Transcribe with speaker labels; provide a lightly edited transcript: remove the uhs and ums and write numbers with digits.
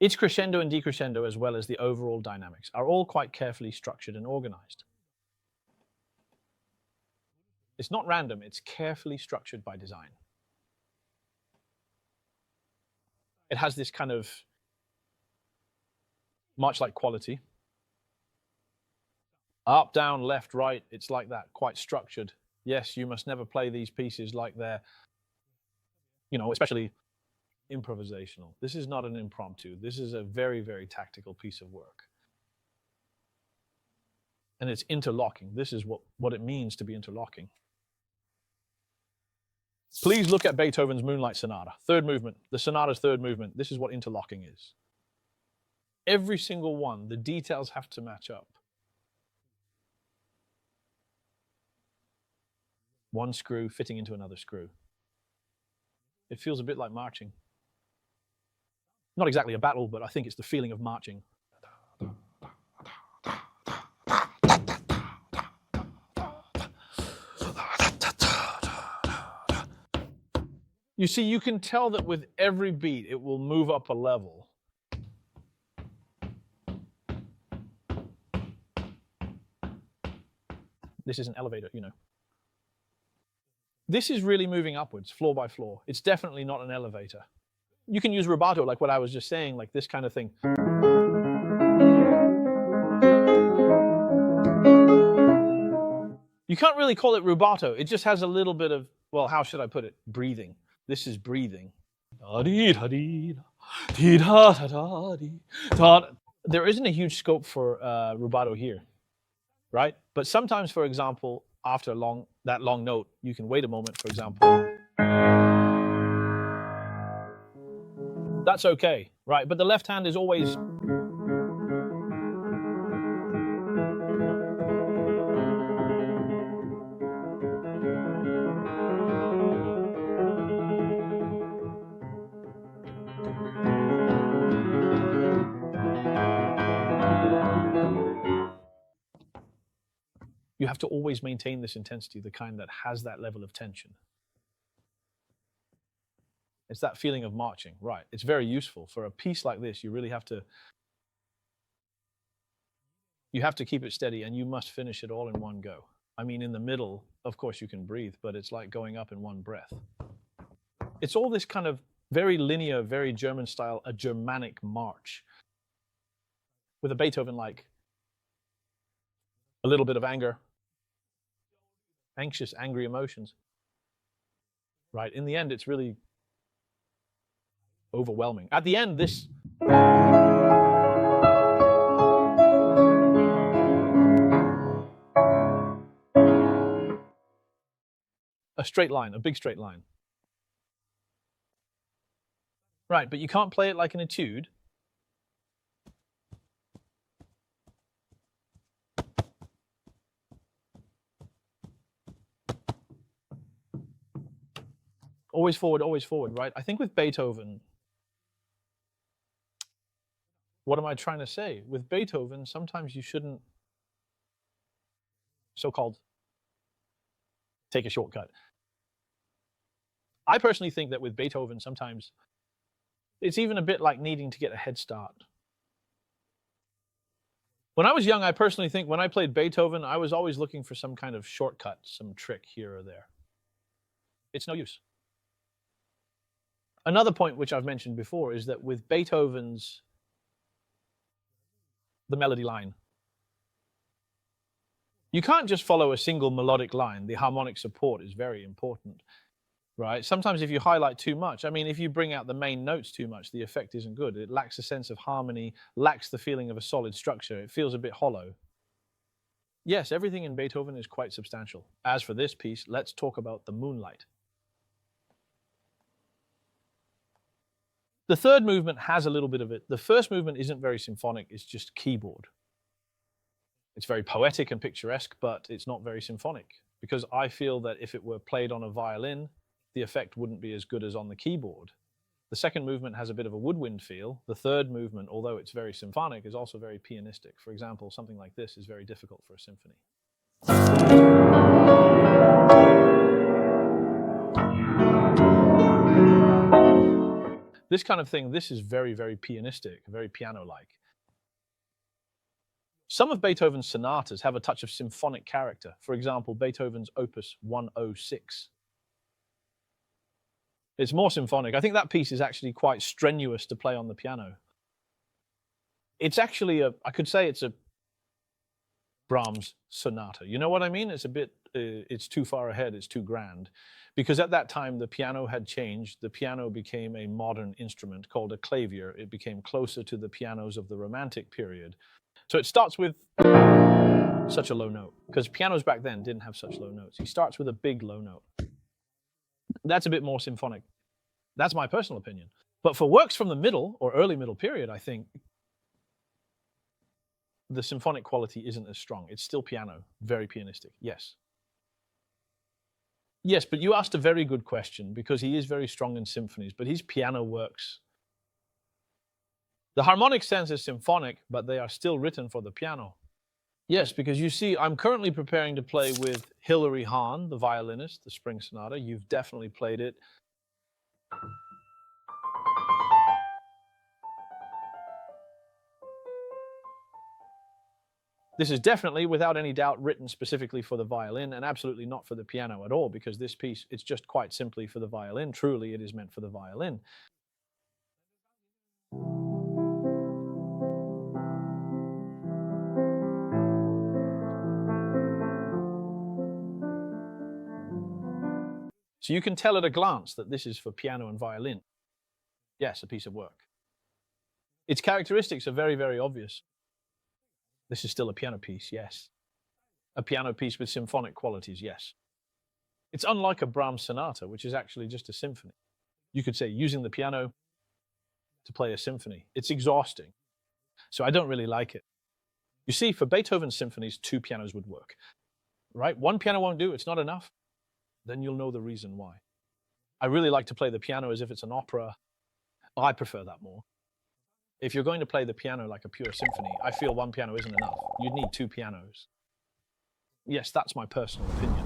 Speaker 1: Its crescendo and decrescendo, as well as the overall dynamics, are all quite carefully structured and organized. It's not random, it's carefully structured by design. It has this kind of march-like quality. Up, down, left, right, it's like that, quite structured. Yes, you must never play these pieces like they're, especially improvisational. This is not an impromptu. This is a very, very tactical piece of work. And it's interlocking. This is what it means to be interlocking. Please look at Beethoven's Moonlight Sonata, third movement, the sonata's third movement. This is what interlocking is. Every single one, the details have to match up. One screw fitting into another screw. It feels a bit like marching. Not exactly a battle, but I think it's the feeling of marching. You see, you can tell that with every beat, it will move up a level. This is an elevator, This is really moving upwards, floor by floor. It's definitely not an elevator. You can use rubato, like what I was just saying, like this kind of thing. You can't really call it rubato. It just has a little bit of, well, how should I put it? Breathing. This is breathing. There isn't a huge scope for rubato here, right? But sometimes, for example, after that long note, you can wait a moment, for example. That's okay, right? But the left hand is always... You have to always maintain this intensity, the kind that has that level of tension. It's that feeling of marching, right? It's very useful. For a piece like this, you really have to keep it steady, and you must finish it all in one go. I mean, in the middle, of course you can breathe, but it's like going up in one breath. It's all this kind of very linear, very German style, a Germanic march. With a Beethoven, like a little bit of anger, anxious, angry emotions. Right? In the end, it's really overwhelming. At the end, this... a straight line, a big straight line. Right, but you can't play it like an etude. Always forward, right? I think with Beethoven, what am I trying to say? With Beethoven, sometimes you shouldn't so-called take a shortcut. I personally think that with Beethoven, sometimes it's even a bit like needing to get a head start. When I was young, I personally think when I played Beethoven, I was always looking for some kind of shortcut, some trick here or there. It's no use. Another point which I've mentioned before is that with Beethoven's, the melody line, you can't just follow a single melodic line. The harmonic support is very important, right? Sometimes if you highlight too much, I mean, if you bring out the main notes too much, the effect isn't good. It lacks a sense of harmony, lacks the feeling of a solid structure. It feels a bit hollow. Yes, everything in Beethoven is quite substantial. As for this piece, let's talk about the Moonlight. The third movement has a little bit of it. The first movement isn't very symphonic, it's just keyboard. It's very poetic and picturesque, but it's not very symphonic, because I feel that if it were played on a violin, the effect wouldn't be as good as on the keyboard. The second movement has a bit of a woodwind feel. The third movement, although it's very symphonic, is also very pianistic. For example, something like this is very difficult for a symphony. This kind of thing, this is very, very pianistic, very piano-like. Some of Beethoven's sonatas have a touch of symphonic character. For example, Beethoven's Opus 106. It's more symphonic. I think that piece is actually quite strenuous to play on the piano. It's actually I could say it's a Brahms sonata. You know what I mean? It's a bit, it's too far ahead, it's too grand. Because at that time, the piano had changed. The piano became a modern instrument called a clavier. It became closer to the pianos of the Romantic period. So it starts with such a low note, because pianos back then didn't have such low notes. He starts with a big low note. That's a bit more symphonic. That's my personal opinion. But for works from the middle or early middle period, I think the symphonic quality isn't as strong. It's still piano, very pianistic, yes. Yes, but you asked a very good question, because he is very strong in symphonies, but his piano works. The harmonic sense is symphonic, but they are still written for the piano. Yes, because you see, I'm currently preparing to play with Hilary Hahn, the violinist, the Spring Sonata. You've definitely played it. This is definitely, without any doubt, written specifically for the violin and absolutely not for the piano at all, because this piece, it's just quite simply for the violin. Truly, it is meant for the violin. So you can tell at a glance that this is for piano and violin. Yes, a piece of work. Its characteristics are very, very obvious. This is still a piano piece, yes. A piano piece with symphonic qualities, yes. It's unlike a Brahms sonata, which is actually just a symphony. You could say using the piano to play a symphony. It's exhausting. So I don't really like it. You see, for Beethoven's symphonies, 2 pianos would work, right? 1 piano won't do, it's not enough. Then you'll know the reason why. I really like to play the piano as if it's an opera. I prefer that more. If you're going to play the piano like a pure symphony, I feel 1 piano isn't enough. You'd need 2 pianos. Yes, that's my personal opinion.